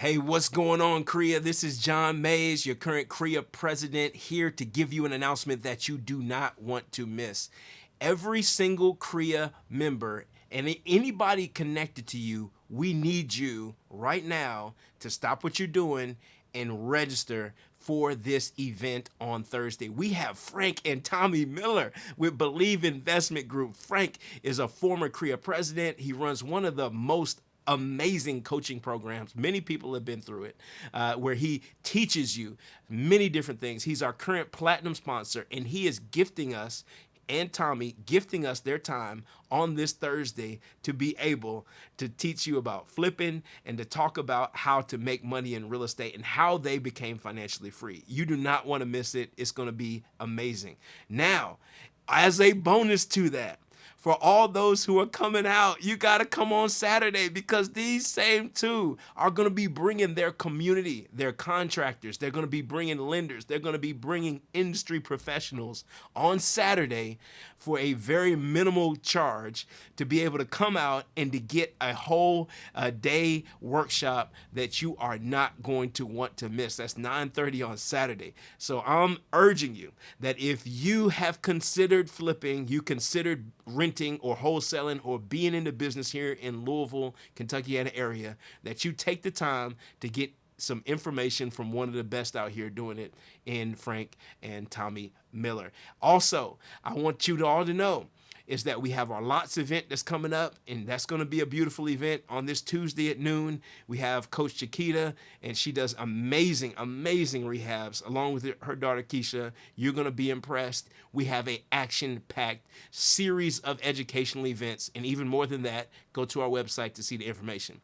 Hey, what's going on, KREIA? This is John Mays, your current KREIA president, here to give you an announcement that you do not want to miss. Every single KREIA member and anybody connected to you, we need you right now to stop what you're doing and register for this event on Thursday. We have Frank and Tommi Miller with Believe Investment Group. Frank is a former KREIA president. He runs one of the most amazing coaching programs. Many people have been through it, where he teaches you many different things. He's our current platinum sponsor, and he is gifting us and Tommi gifting us their time on this Thursday to be able to teach you about flipping and to talk about how to make money in real estate and how they became financially free. You do not want to miss it. It's going to be amazing. Now, as a bonus to that, for all those who are coming out, you got to come on Saturday, because these same two are going to be bringing their community, their contractors. They're going to be bringing lenders. They're going to be bringing industry professionals on Saturday for a very minimal charge to be able to come out and to get a whole day workshop that you are not going to want to miss. That's 9:30 on Saturday. So I'm urging you that if you have considered flipping, you considered renting or wholesaling or being in the business here in Louisville, Kentucky area, that you take the time to get some information from one of the best out here doing it in Frank and Tommi Miller. Also, I want you all to know is that we have our Lots event that's coming up, and that's going to be a beautiful event on this Tuesday at noon. We have Coach Chiquita, and she does amazing rehabs along with her daughter Keisha. You're going to be impressed. We have a action-packed series of educational events, and even more than that, go to our website to see the information.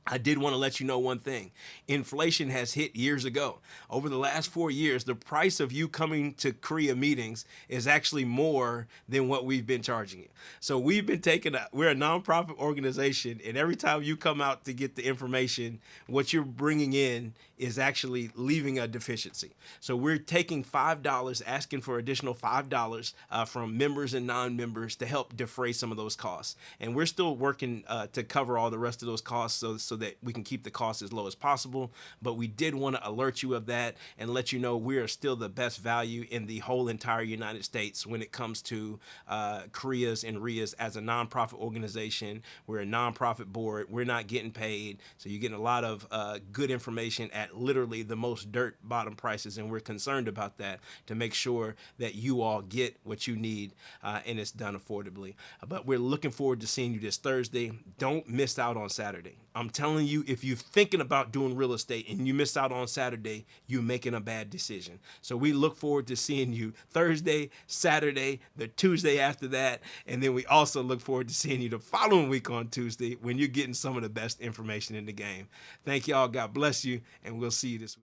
I did want to let you know one thing. Inflation has hit years ago. Over the last 4 years, the price of you coming to KREIA meetings is actually more than what we've been charging you. So we're a nonprofit organization, and every time you come out to get the information, what you're bringing in is actually leaving a deficiency. So we're taking $5, asking for additional $5 from members and non-members to help defray some of those costs. And we're still working to cover all the rest of those costs so that we can keep the costs as low as possible. But we did want to alert you of that and let you know we are still the best value in the whole entire United States when it comes to KREIAs and REIAs as a nonprofit organization. We're a nonprofit board. We're not getting paid. So you're getting a lot of good information at literally the most dirt bottom prices. And we're concerned about that to make sure that you all get what you need and it's done affordably. But we're looking forward to seeing you this Thursday. Don't miss out on Saturday. I'm telling you, if you're thinking about doing real estate and you miss out on Saturday, you're making a bad decision. So we look forward to seeing you Thursday, Saturday, the Tuesday after that, and then we also look forward to seeing you the following week on Tuesday when you're getting some of the best information in the game. Thank y'all. God bless you, and we'll see you this week.